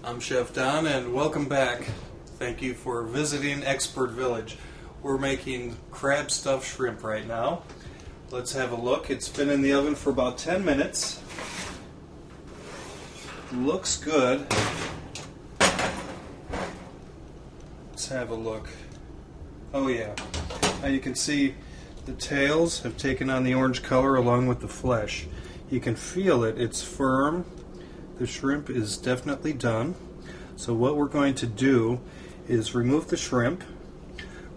I'm Chef Don, and welcome back. Thank you for visiting Expert Village. We're making crab stuffed shrimp right now. Let's have a look. It's been in the oven for about 10 minutes. Looks good. Let's have a look. Oh yeah. Now you can see the tails have taken on the orange color along with the flesh. You can feel it. It's firm. The shrimp is definitely done. So what we're going to do is remove the shrimp,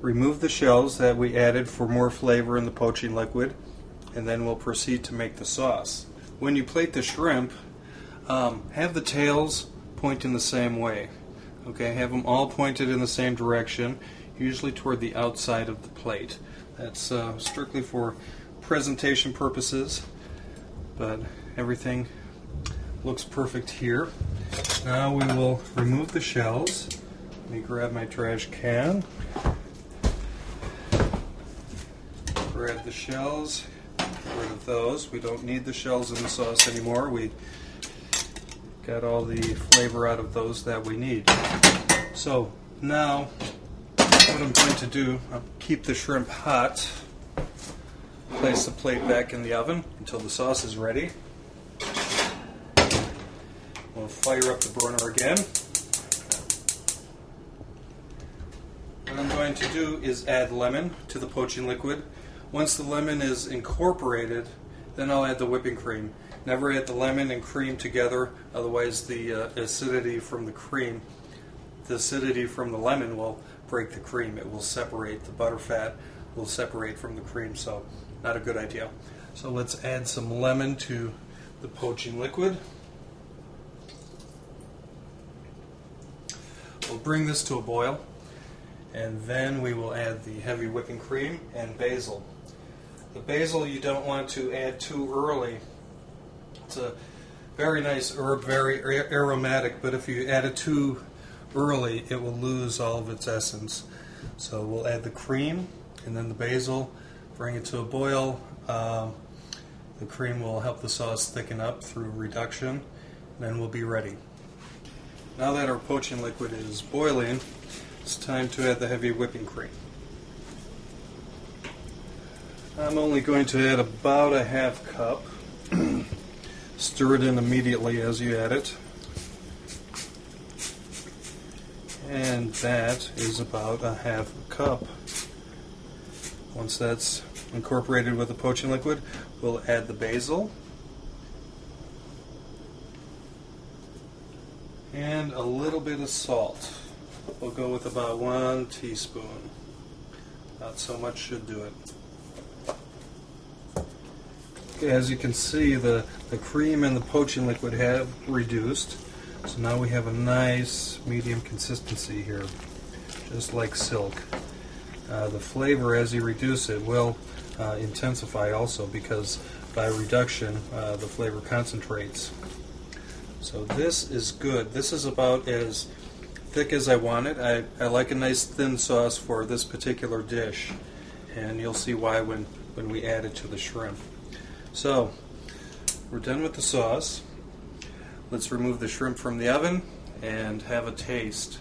remove the shells that we added for more flavor in the poaching liquid, and then we'll proceed to make the sauce. When you plate the shrimp, have the tails point in the same way. Okay, have them all pointed in the same direction, usually toward the outside of the plate. That's strictly for presentation purposes, but everything looks perfect here. Now we will remove the shells. Let me grab my trash can. Grab the shells. Get rid of those. We don't need the shells in the sauce anymore. We got all the flavor out of those that we need. So now what I'm going to do, I'll keep the shrimp hot. Place the plate back in the oven until the sauce is ready. We'll fire up the burner again. What I'm going to do is add lemon to the poaching liquid. Once the lemon is incorporated, then I'll add the whipping cream. Never add the lemon and cream together, otherwise the acidity from the cream, the acidity from the lemon will break the cream. It will separate, the butterfat will separate from the cream, so not a good idea. So let's add some lemon to the poaching liquid. We'll bring this to a boil, and then we will add the heavy whipping cream and basil. The basil you don't want to add too early. It's a very nice herb, very aromatic, but if you add it too early, it will lose all of its essence. So we'll add the cream and then the basil, bring it to a boil. The cream will help the sauce thicken up through reduction, and then we'll be ready. Now that our poaching liquid is boiling, it's time to add the heavy whipping cream. I'm only going to add about a half cup. Stir it in immediately as you add it. And that is about a half cup. Once that's incorporated with the poaching liquid, we'll add the basil and a little bit of salt. We'll go with about 1 teaspoon. Not so much should do it. Okay, as you can see, the cream and the poaching liquid have reduced. So now we have a nice medium consistency here, just like silk. The flavor, as you reduce it, will intensify also, because by reduction the flavor concentrates. So this is good. This is about as thick as I want it. I like a nice thin sauce for this particular dish, and you'll see why when we add it to the shrimp. So we're done with the sauce. Let's remove the shrimp from the oven and have a taste.